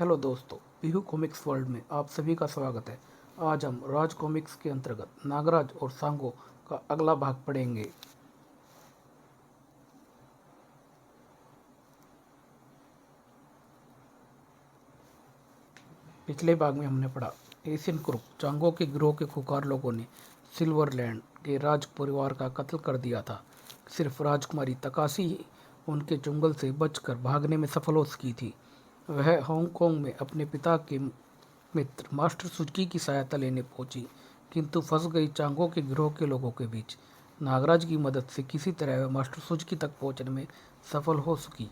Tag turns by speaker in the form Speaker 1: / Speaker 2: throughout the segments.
Speaker 1: Hello दोस्तों, Pihu comics world में आप सभी का स्वागत है। आज हम राज कॉमिक्स के अंतर्गत नागराज और सांगो का अगला भाग पढ़ेंगे। पिछले भाग में हमने पढ़ा एशियन क्रूक चांगो के गिरोह के खुकार लोगों ने सिल्वरलैंड के राज परिवार का कत्ल कर दिया था। सिर्फ राजकुमारी तकाशी ही उनके चुंगल से बचकर भागने में सफल हो सकी थी। वह हांगकांग में अपने पिता के मित्र मास्टर सुजुकी की सहायता लेने पहुंची, किंतु फंस गई चांगो के गिरोह के लोगों के बीच। नागराज की मदद से किसी तरह वह मास्टर सुजुकी तक पहुंचने में सफल हो सकी।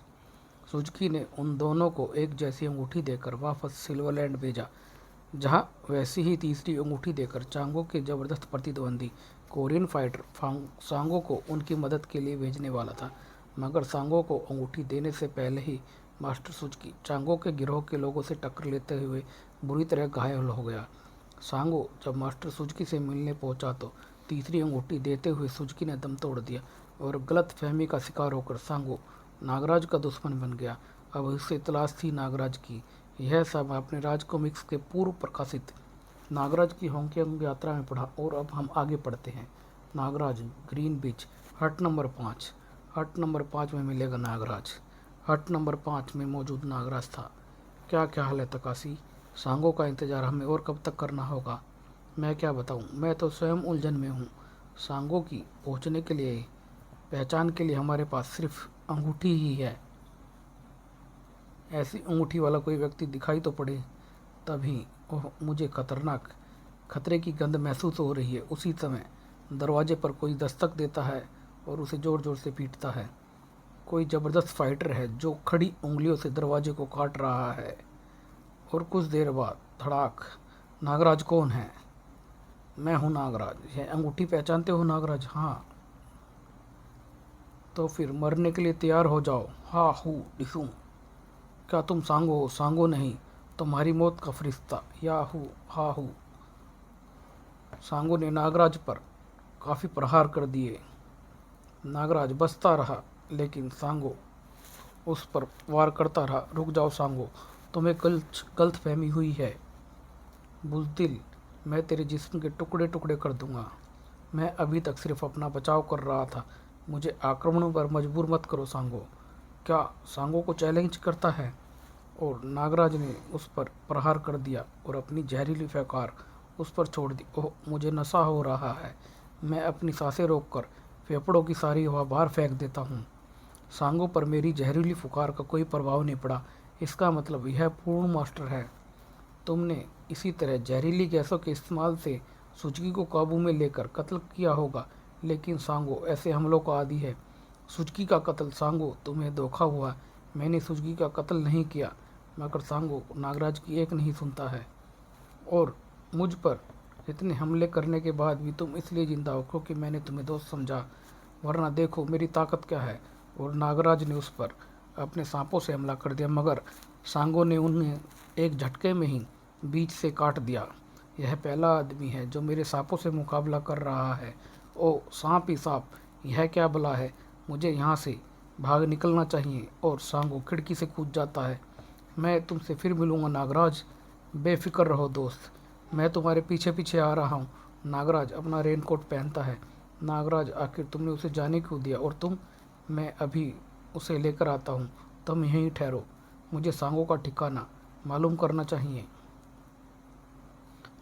Speaker 1: सुजुकी ने उन दोनों को एक जैसी अंगूठी देकर वापस सिल्वरलैंड भेजा, जहां वैसी ही तीसरी अंगूठी देकर चांगो के जबरदस्त प्रतिद्वंदी कोरियन फाइटर सांगो को उनकी मदद के लिए भेजने वाला था। मगर सांगो को अंगूठी देने से पहले ही मास्टर सुजुकी चांगो के गिरोह के लोगों से टक्कर लेते हुए बुरी तरह घायल हो गया। सांगो जब मास्टर सुजुकी से मिलने पहुंचा तो तीसरी अंगूठी देते हुए सुजुकी ने दम तोड़ दिया और गलत फहमी का शिकार होकर सांगो नागराज का दुश्मन बन गया। अब उससे तलाश थी नागराज की। यह सब अपने राज कॉमिक्स के पूर्व प्रकाशित नागराज की हांगकांग यात्रा में पढ़ा और अब हम आगे पढ़ते हैं। नागराज ग्रीन बीच हट नंबर 5। हट नंबर 5 में मिलेगा नागराज। हट नंबर 5 में मौजूद नागराज था। क्या हाल है तकाशी? सांगो का इंतज़ार हमें और कब तक करना होगा? मैं क्या बताऊं, मैं तो स्वयं उलझन में हूँ। सांगो की पहुँचने के लिए पहचान के लिए हमारे पास सिर्फ अंगूठी ही है। ऐसी अंगूठी वाला कोई व्यक्ति दिखाई तो पड़े तभी। ओह, मुझे खतरे की गंध महसूस हो रही है। उसी समय दरवाजे पर कोई दस्तक देता है और उसे ज़ोर ज़ोर से पीटता है। कोई ज़बरदस्त फाइटर है जो खड़ी उंगलियों से दरवाजे को काट रहा है। और कुछ देर बाद धड़ाक। नागराज कौन है? मैं हूँ नागराज। यह अंगूठी पहचानते हो नागराज? हाँ। तो फिर मरने के लिए तैयार हो जाओ। हा हू डिसूम। क्या तुम सांगो हो? सांगो नहीं, तुम्हारी मौत का फरिश्ता। याहू हा हू। सांगो ने नागराज पर काफ़ी प्रहार कर दिए। नागराज बचता रहा, लेकिन सांगो उस पर वार करता रहा। रुक जाओ सांगो, तुम्हें गलत फहमी हुई है। बुज़दिल, मैं तेरे जिस्म के टुकड़े टुकड़े कर दूंगा। मैं अभी तक सिर्फ अपना बचाव कर रहा था। मुझे आक्रमण पर मजबूर मत करो सांगो। क्या सांगो को चैलेंज करता है? और नागराज ने उस पर प्रहार कर दिया और अपनी जहरीली फुकार उस पर छोड़ दी। ओह, मुझे नशा हो रहा है। मैं अपनी सांसें रोककर फेफड़ों की सारी हवा बाहर फेंक देता हूँ। सांगो पर मेरी जहरीली फुकार का कोई प्रभाव नहीं पड़ा। इसका मतलब यह पूर्ण मास्टर है। तुमने इसी तरह जहरीली गैसों के इस्तेमाल से सुजुकी को काबू में लेकर कत्ल किया होगा, लेकिन सांगो ऐसे हमलों का आदी है। सुजुकी का कत्ल सांगो, तुम्हें धोखा हुआ। मैंने सुजुकी का कत्ल नहीं किया। मगर सांगो नागराज की एक नहीं सुनता है। और मुझ पर इतने हमले करने के बाद भी तुम इसलिए जिंदा हो क्योंकि मैंने तुम्हें दोस्त समझा, वरना देखो मेरी ताकत क्या है। और नागराज ने उस पर अपने सांपों से हमला कर दिया, मगर सांगो ने उन्हें एक झटके में ही बीच से काट दिया। यह पहला आदमी है जो मेरे सांपों से मुकाबला कर रहा है। ओ सांप ही सांप, यह क्या बला है? मुझे यहाँ से भाग निकलना चाहिए। और सांगो खिड़की से कूद जाता है। मैं तुमसे फिर मिलूंगा नागराज, बेफिक्र रहो दोस्त, मैं तुम्हारे पीछे पीछे आ रहा हूँ। नागराज अपना रेनकोट पहनता है। नागराज, आखिर तुमने उसे जाने क्यों दिया? और तुम? मैं अभी उसे लेकर आता हूँ, तुम यहीं ठहरो। मुझे सांगो का ठिकाना मालूम करना चाहिए।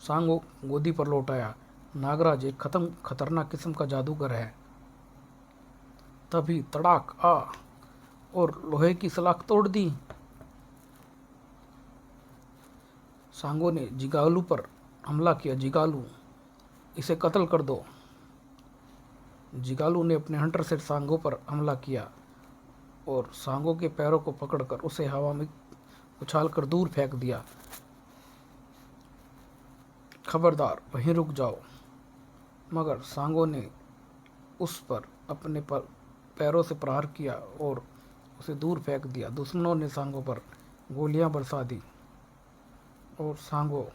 Speaker 1: सांगो गोदी पर लौट आया। नागराज एक खतरनाक किस्म का जादूगर है। तभी तड़ाक आ और लोहे की सलाख तोड़ दी। सांगो ने जिगालू पर हमला किया। जिगालू, इसे कत्ल कर दो। जिगालू ने अपने हंटर से सांगो पर हमला किया और सांगो के पैरों को पकड़कर उसे हवा में उछालकर दूर फेंक दिया। खबरदार, वहीं रुक जाओ। मगर सांगो ने उस पर अपने पैरों से प्रहार किया और उसे दूर फेंक दिया। दुश्मनों ने सांगो पर गोलियां बरसा दी और सांगो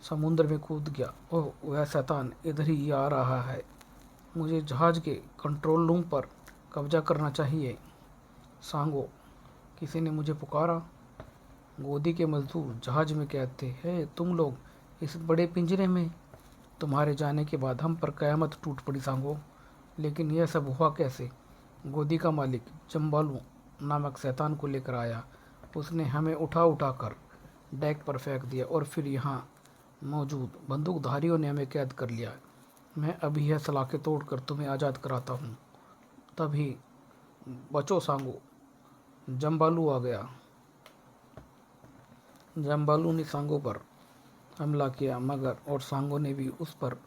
Speaker 1: समुद्र में कूद गया। ओह, वह शैतान इधर ही आ रहा है। मुझे जहाज के कंट्रोल रूम पर कब्जा करना चाहिए। सांगो, किसी ने मुझे पुकारा। गोदी के मजदूर जहाज में कैद थे। है तुम लोग इस बड़े पिंजरे में? तुम्हारे जाने के बाद हम पर कयामत टूट पड़ी सांगो। लेकिन यह सब हुआ कैसे? गोदी का मालिक जम्बालू नामक शैतान को लेकर आया। उसने हमें उठा उठा कर डेक पर फेंक दिया और फिर यहाँ मौजूद बंदूकधारियों ने हमें कैद कर लिया। मैं अभी यह सलाखें तोड़कर तुम्हें आज़ाद कराता हूँ। तभी बचो सांगो, जम्बालू आ गया। जम्बालू ने सांगो पर हमला किया, मगर और सांगो ने भी उस पर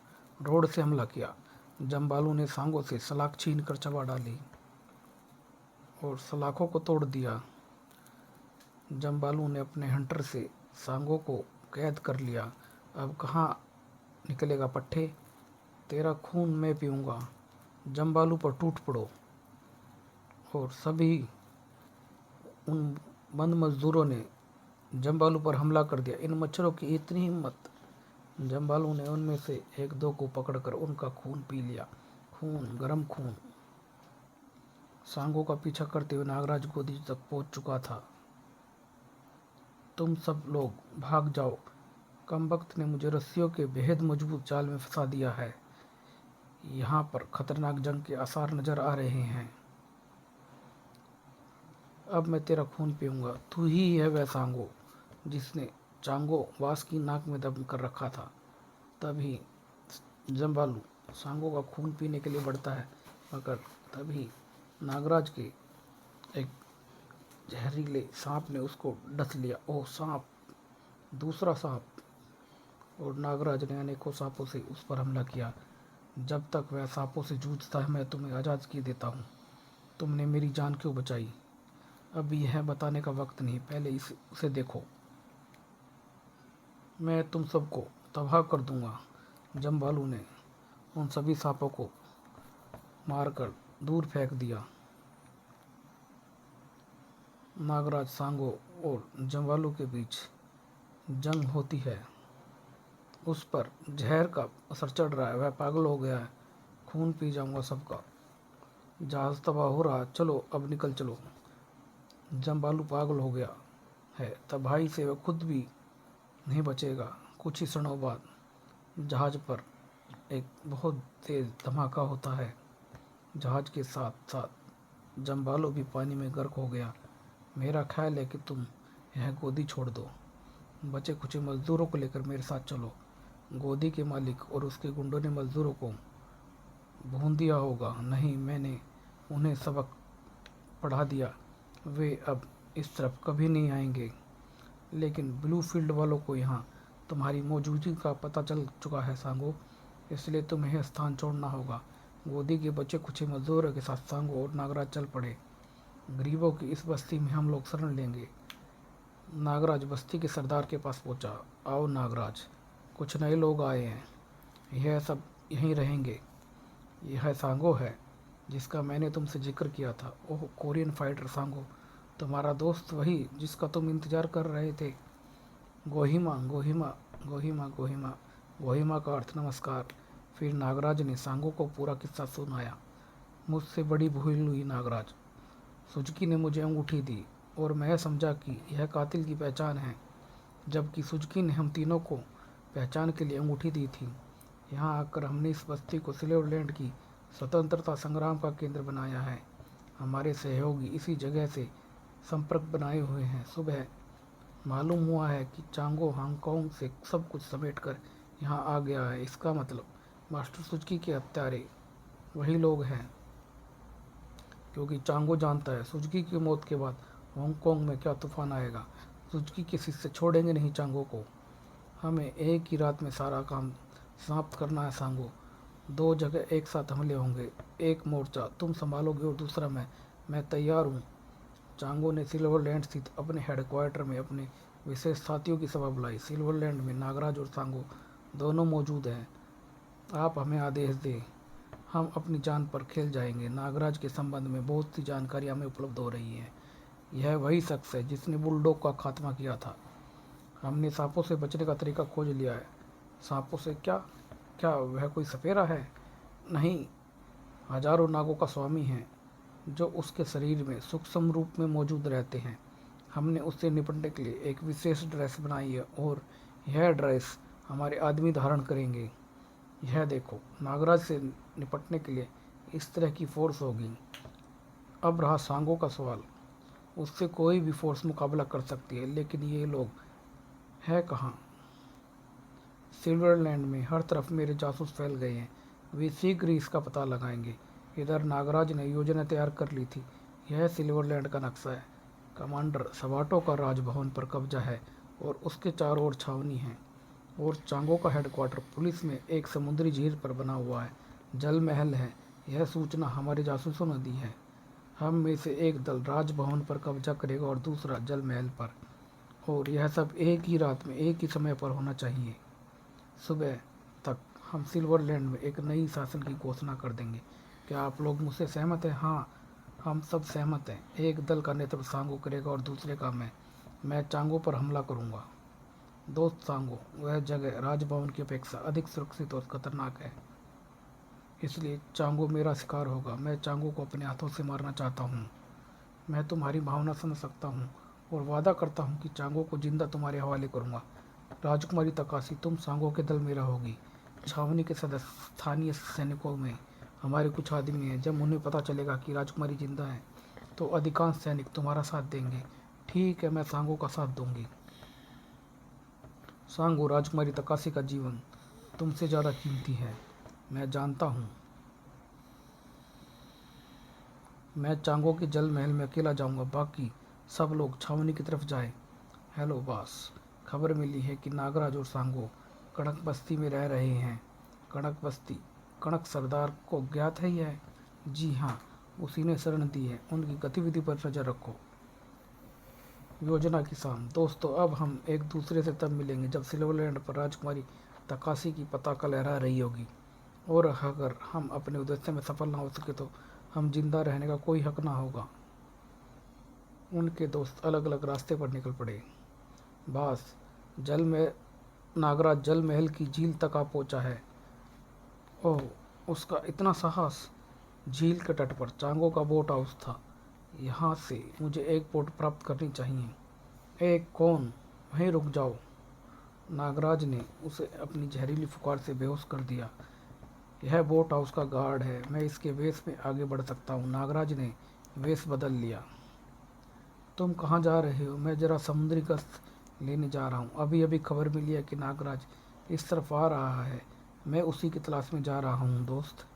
Speaker 1: रोड से हमला किया। जम्बालू ने सांगो से सलाख छीन कर चबा डाली और सलाखों को तोड़ दिया। जम्बालू ने अपने हंटर से सांगो को कैद कर लिया। अब कहाँ निकलेगा पट्टे? तेरा खून मैं पीऊँगा। जम्बालू पर टूट पड़ो। और सभी उन बंद मजदूरों ने जम्बालू पर हमला कर दिया। इन मच्छरों की इतनी हिम्मत! जम्बालू ने उनमें से एक दो को पकड़कर उनका खून पी लिया। खून, गरम खून। सांगो का पीछा करते हुए नागराज गोदी तक पहुंच चुका था। तुम सब लोग भाग जाओ, कमबख्त ने मुझे रस्सियों के बेहद मजबूत जाल में फंसा दिया है। यहाँ पर खतरनाक जंग के आसार नजर आ रहे हैं। अब मैं तेरा खून पीऊँगा। तू ही है वह सांगो जिसने चांगो वास की नाक में दम कर रखा था। तभी जम्बालू सांगो का खून पीने के लिए बढ़ता है, मगर तभी नागराज के एक जहरीले सांप ने उसको डस लिया। ओह सांप! दूसरा सांप! और नागराज ने अनेकों सांपों से उस पर हमला किया। जब तक वह सांपों से जूझता है मैं तुम्हें आज़ाद किए देता हूँ। तुमने मेरी जान क्यों बचाई? अब यह बताने का वक्त नहीं, पहले उसे देखो। मैं तुम सबको तबाह कर दूंगा। जम्बालू ने उन सभी सांपों को मारकर दूर फेंक दिया। नागराज, सांगो और जम्बालू के बीच जंग होती है। उस पर जहर का असर चढ़ रहा है, वह पागल हो गया है। खून पी जाऊंगा सबका। जहाज तबाह हो रहा, चलो अब निकल चलो। जम्बालू पागल हो गया है, तबाही से वह खुद भी नहीं बचेगा। कुछ ही क्षणों बाद जहाज पर एक बहुत तेज धमाका होता है। जहाज के साथ साथ जम्बालू भी पानी में गर्क हो गया। मेरा ख्याल है कि तुम यह गोदी छोड़ दो। बचे खुचे मजदूरों को लेकर मेरे साथ चलो। गोदी के मालिक और उसके गुंडों ने मजदूरों को भून दिया होगा। नहीं, मैंने उन्हें सबक पढ़ा दिया। वे अब इस तरफ कभी नहीं आएंगे। लेकिन ब्लू फील्ड वालों को यहाँ तुम्हारी मौजूदगी का पता चल चुका है सांगो, इसलिए तुम्हें यह स्थान छोड़ना होगा। गोदी के बच्चे कुछ मजदूरों के साथ सांगो और नागराज चल पड़े। गरीबों की इस बस्ती में हम लोग शरण लेंगे। नागराज बस्ती के सरदार के पास पहुंचा। आओ नागराज, कुछ नए लोग आए हैं, यह सब यहीं रहेंगे। यह सांगो है जिसका मैंने तुमसे जिक्र किया था। ओह कोरियन फाइटर सांगो, तुम्हारा दोस्त वही जिसका तुम इंतजार कर रहे थे। गोहिमा गोहिमा गोहिमा गोहिमा गोहिमा का अर्थ नमस्कार। फिर नागराज ने सांगो को पूरा किस्सा सुनाया। मुझसे बड़ी भूल हुई नागराज। सुजुकी ने मुझे अंगूठी दी और मैं समझा कि यह कातिल की पहचान है, जबकि सुजुकी ने हम तीनों को पहचान के लिए अंगूठी दी थी। यहाँ आकर हमने इस बस्ती को सिल्वरलैंड की स्वतंत्रता संग्राम का केंद्र बनाया है। हमारे सहयोगी इसी जगह से संपर्क बनाए हुए हैं। सुबह मालूम हुआ है कि चांगो हांगकांग से सब कुछ समेटकर यहाँ आ गया है। इसका मतलब मास्टर सुजुकी के हत्यारे वही लोग हैं, क्योंकि चांगो जानता है सुजुकी की मौत के बाद हांगकांग में क्या तूफान आएगा। सुजुकी के शिष्य छोड़ेंगे नहीं चांगो को। हमें एक ही रात में सारा काम समाप्त करना है सांगो। दो जगह एक साथ हमले होंगे। एक मोर्चा तुम संभालोगे और दूसरा मैं तैयार हूँ। चांगो ने सिल्वरलैंड स्थित अपने हेडक्वार्टर में अपने विशेष साथियों की सभा बुलाई। सिल्वरलैंड में नागराज और सांगो दोनों मौजूद हैं। आप हमें आदेश दें, हम अपनी जान पर खेल जाएंगे। नागराज के संबंध में बहुत सी जानकारी हमें उपलब्ध हो रही है। यह वही शख्स है जिसने बुलडॉग का खात्मा किया था। हमने सांपों से बचने का तरीका खोज लिया है। सांपों से क्या? क्या वह कोई सपेरा है? नहीं, हजारों नागों का स्वामी है जो उसके शरीर में सूक्ष्म रूप में मौजूद रहते हैं। हमने उससे निपटने के लिए एक विशेष ड्रेस बनाई है और यह ड्रेस हमारे आदमी धारण करेंगे। यह देखो, नागराज से निपटने के लिए इस तरह की फोर्स होगी। अब रहा सांगो का सवाल। उससे कोई भी फोर्स मुकाबला कर सकती है, लेकिन ये लोग है कहाँ? सिल्वरलैंड में हर तरफ मेरे जासूस फैल गए हैं। वे शीघ्र ही इसका पता लगाएंगे। इधर नागराज ने योजना तैयार कर ली थी। यह सिल्वरलैंड का नक्शा है। कमांडर सवाटो का राजभवन पर कब्जा है और उसके चारों ओर छावनी है। और चांगो का हेडक्वार्टर पुलिस में एक समुद्री झील पर बना हुआ है। जल महल है। यह सूचना हमारे जासूसों ने दी है। हम में से एक दल राजभवन पर कब्जा करेगा और दूसरा जल महल पर। और यह सब एक ही रात में एक ही समय पर होना चाहिए। सुबह तक हम सिल्वरलैंड में एक नई शासन की घोषणा कर देंगे। क्या आप लोग मुझसे सहमत हैं? हाँ, हम सब सहमत हैं। एक दल का नेतृत्व सांगो करेगा और दूसरे का मैं चांगो पर हमला करूंगा। दोस्त सांगो, वह जगह राजभवन की अपेक्षा अधिक सुरक्षित और खतरनाक है, इसलिए चांगो मेरा शिकार होगा। मैं चांगो को अपने हाथों से मारना चाहता हूँ। मैं तुम्हारी भावना समझ सकता हूँ और वादा करता हूँ कि चांगो को जिंदा तुम्हारे हवाले करूँगा। राजकुमारी तकाशी, तुम सांगो के दल में रहोगी। छावनी के सदस्य स्थानीय सैनिकों में हमारे कुछ आदमी हैं। जब उन्हें पता चलेगा कि राजकुमारी जिंदा है तो अधिकांश सैनिक तुम्हारा साथ देंगे। ठीक है, मैं सांगो का साथ दूंगी। सांगो, राजकुमारी तकाशी का जीवन तुमसे ज़्यादा कीमती है। मैं जानता हूँ। मैं चांगो के जल महल में अकेला जाऊंगा, बाकी सब लोग छावनी की तरफ जाए। हेलो बॉस, खबर मिली है कि नागराज और सांगो कड़क बस्ती में रह रहे हैं। कड़क बस्ती? कड़क सरदार को ज्ञात है यह? जी हाँ, उसी ने शरण दी है। उनकी गतिविधि पर नजर रखो। योजना की शाम। दोस्तों, अब हम एक दूसरे से तब मिलेंगे जब सिल्वरलैंड पर राजकुमारी तकाशी की पताका लहरा रही होगी। और अगर हम अपने उद्देश्य में सफल ना हो सके तो हम जिंदा रहने का कोई हक ना होगा। उनके दोस्त अलग अलग रास्ते पर निकल पड़े। बॉस, जल में नागराज जल महल की झील तक आ पहुंचा है। ओह, उसका इतना साहस! झील के तट पर चांगो का बोट हाउस था। यहाँ से मुझे एक बोट प्राप्त करनी चाहिए। एक कौन? वहीं रुक जाओ। नागराज ने उसे अपनी जहरीली फुकार से बेहोश कर दिया। यह बोट हाउस का गार्ड है। मैं इसके वेश में आगे बढ़ सकता हूँ। नागराज ने वेश बदल लिया। तुम कहाँ जा रहे हो? मैं जरा समुद्री गश्त लेने जा रहा हूँ। अभी अभी खबर मिली है कि नागराज इस तरफ आ रहा है। मैं उसी की तलाश में जा रहा हूँ दोस्त।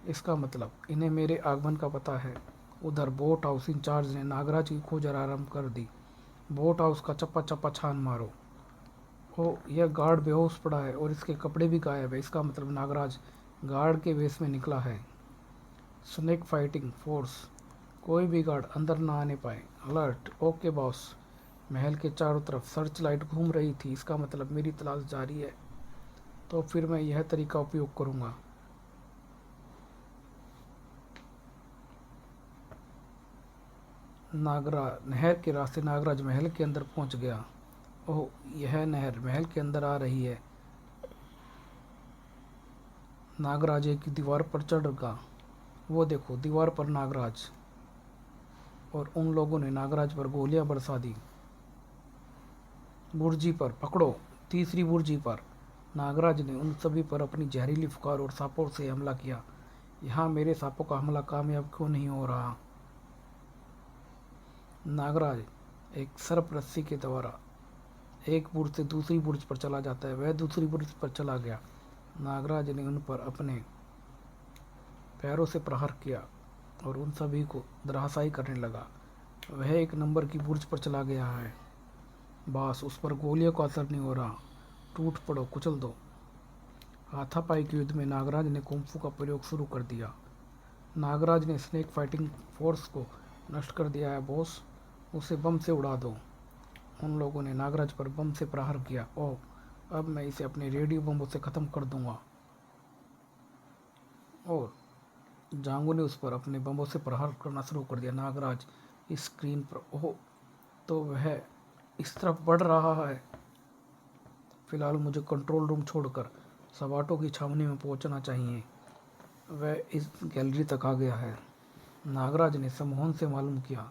Speaker 1: इसका मतलब इन्हें मेरे आगमन का पता है। उधर बोट हाउस इंचार्ज ने नागराज की खोज आरंभ कर दी। बोट हाउस का चप्पा चप्पा छान मारो। ओ, यह गार्ड बेहोश पड़ा है और इसके कपड़े भी गायब है। इसका मतलब नागराज गार्ड के वेश में निकला है। स्नेक फाइटिंग फोर्स, कोई भी गार्ड अंदर ना आने पाए। अलर्ट। Okay boss. महल के चारों तरफ सर्च लाइट घूम रही थी। इसका मतलब मेरी तलाश जारी है। तो फिर मैं यह तरीका उपयोग करूंगा। नागरा नहर के रास्ते नागराज महल के अंदर पहुंच गया। ओह, यह नहर महल के अंदर आ रही है। नागराज एक दीवार पर चढ़ गया। वो देखो, दीवार पर नागराज। और उन लोगों ने नागराज पर गोलियां बरसा दी। बुर्जी पर पकड़ो। तीसरी बुर्जी पर नागराज ने उन सभी पर अपनी जहरीली फुकार और सांपों से हमला किया। यहाँ मेरे सांपों का हमला कामयाब क्यों नहीं हो रहा? नागराज एक सर्प रस्सी के द्वारा एक बुर्ज से दूसरी बुर्ज पर चला जाता है। वह दूसरी बुर्ज पर चला गया। नागराज ने उन पर अपने पैरों से प्रहार किया और उन सभी को धराशायी करने लगा। वह एक नंबर की बुर्ज पर चला गया है। बस उस पर गोलियों का असर नहीं हो रहा। टूट पड़ो, कुचल दो। हाथापाई के युद्ध में नागराज ने कुंफू का प्रयोग शुरू कर दिया। नागराज ने स्नेक फाइटिंग फोर्स को नष्ट कर दिया है बॉस। उसे बम से उड़ा दो। उन लोगों ने नागराज पर बम से प्रहार किया। ओह, अब मैं इसे अपने रेडियो बमों से ख़त्म कर दूंगा। और जांगू ने उस पर अपने बमों से प्रहार करना शुरू कर दिया। नागराज इस स्क्रीन पर, ओह, तो वह इस तरफ बढ़ रहा है। फिलहाल मुझे कंट्रोल रूम छोड़कर सवाटों की छावनी में पहुंचना चाहिए। वह इस गैलरी तक आ गया है। नागराज ने सम्मोहन से मालूम किया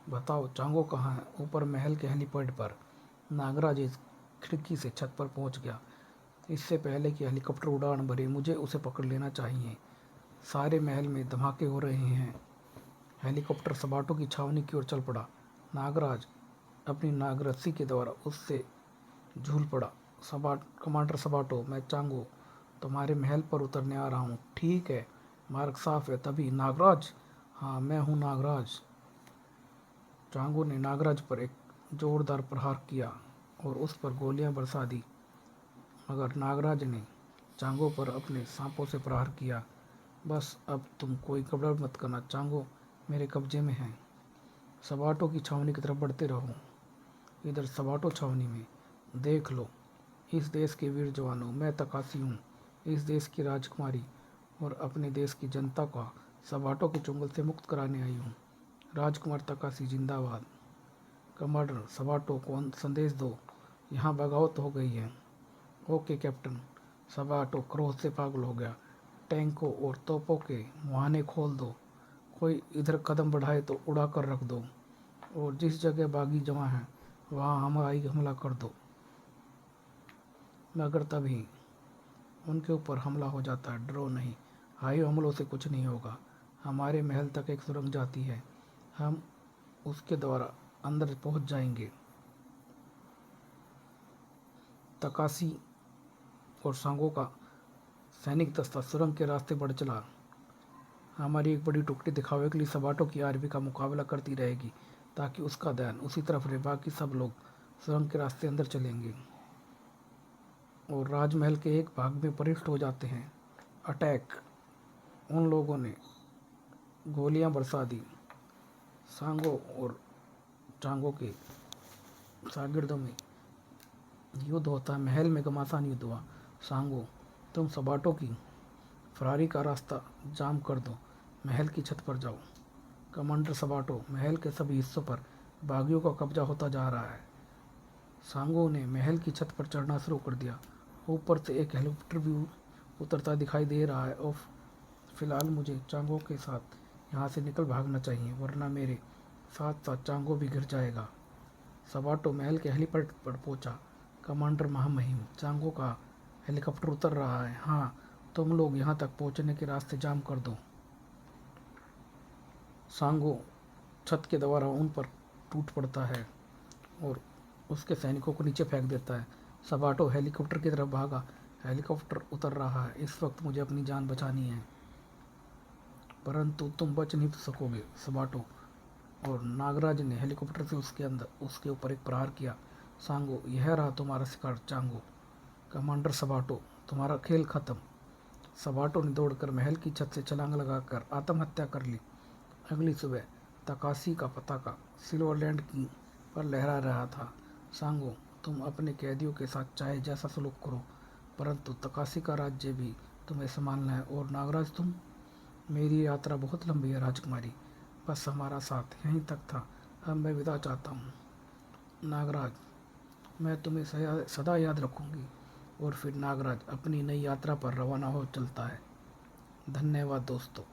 Speaker 1: बताओ चांगो कहाँ है? ऊपर महल के हेलीपैड पर। नागराज इस खिड़की से छत पर पहुंच गया। इससे पहले कि हेलीकॉप्टर उड़ान भरे मुझे उसे पकड़ लेना चाहिए। सारे महल में धमाके हो रहे हैं। हेलीकॉप्टर सबाटो की छावनी की ओर चल पड़ा। नागराज अपनी नागरस्सी के द्वारा उससे झूल पड़ा। कमांडर सबाटो, मैं चांगो तुम्हारे महल पर उतरने आ रहा हूँ। ठीक है, मार्ग साफ है। तभी नागराज, हाँ मैं हूँ नागराज। चांगो ने नागराज पर एक जोरदार प्रहार किया और उस पर गोलियां बरसा दी, मगर नागराज ने चांगो पर अपने सांपों से प्रहार किया। बस अब तुम कोई गड़बड़ मत करना, चांगो मेरे कब्जे में है। सबाटो की छावनी की तरफ बढ़ते रहो। इधर सबाटो छावनी में देख लो इस देश के वीर जवानों, मैं तकासी हूँ, इस देश की राजकुमारी, और अपने देश की जनता का सबाटो के चुंगल से मुक्त कराने आई हूँ। राजकुमार तकासी जिंदाबाद। कमांडर सबाटो को संदेश दो, यहाँ बगावत हो गई है। Okay captain. सबाटो क्रोध से पागल हो गया। टैंकों और तोपों के मुहाने खोल दो। कोई इधर कदम बढ़ाए तो उड़ा कर रख दो, और जिस जगह बागी जमा है वहाँ हमारा हमला कर दो। मगर तभी उनके ऊपर हमला हो जाता है। डरो नहीं, हाई हमलों से कुछ नहीं होगा। हमारे महल तक एक सुरंग जाती है, हम उसके द्वारा अंदर पहुंच जाएंगे। तकासी और सांगो का सैनिक दस्ता सुरंग के रास्ते बढ़ चला। हमारी एक बड़ी टुकड़ी दिखावे के लिए सबाटो की आर्मी का मुकाबला करती रहेगी, ताकि उसका ध्यान उसी तरफ रहे। बाकी सब लोग सुरंग के रास्ते अंदर चलेंगे और राजमहल के एक भाग में प्रविष्ट हो जाते हैं। अटैक! उन लोगों ने गोलियां बरसा दी। सांगो और चांगो के शागिर्दों में युद्ध होता है। महल में घमासान युद्ध हुआ। सांगो, तुम सबाटो की फरारी का रास्ता जाम कर दो, महल की छत पर जाओ। कमांडर सबाटो, महल के सभी हिस्सों पर बागियों का कब्जा होता जा रहा है। सांगो ने महल की छत पर चढ़ना शुरू कर दिया। ऊपर से एक हेलीकॉप्टर भी उतरता दिखाई दे रहा है। और फिलहाल मुझे चांगो के साथ यहाँ से निकल भागना चाहिए, वरना मेरे साथ साथ चांगो भी गिर जाएगा। सबाटो महल के हेलीपैड पर पहुंचा। कमांडर महामहिम, चांगो का हेलीकॉप्टर उतर रहा है। हाँ, तुम लोग यहाँ तक पहुँचने के रास्ते जाम कर दो। सांगो छत के द्वारा उन पर टूट पड़ता है और उसके सैनिकों को नीचे फेंक देता है। सबाटो हेलीकॉप्टर की तरफ भागा। हेलीकॉप्टर उतर रहा है। इस वक्त मुझे अपनी जान बचानी है, परंतु तुम बच नहीं सकोगे सबाटो। और नागराज ने हेलीकॉप्टर से उसके ऊपर एक प्रहार किया। सांगो, यह रहा तुम्हारा शिकार चांगो। कमांडर सबाटो, तुम्हारा खेल खत्म। सबाटो ने दौड़कर महल की छत से छलांग लगाकर आत्महत्या कर ली। अगली सुबह तकासी का पताका सिल्वरलैंड की पर लहरा रहा था। सांगो, तुम अपने कैदियों के साथ चाहे जैसा सलूक करो, परंतु तकासी का राज्य भी तुम्हें संभालना है। और नागराज, तुम, मेरी यात्रा बहुत लंबी है राजकुमारी, बस हमारा साथ यहीं तक था, अब मैं विदा चाहता हूँ। नागराज, मैं तुम्हें सदा याद रखूँगी। और फिर नागराज अपनी नई यात्रा पर रवाना हो चलता है। धन्यवाद दोस्तों।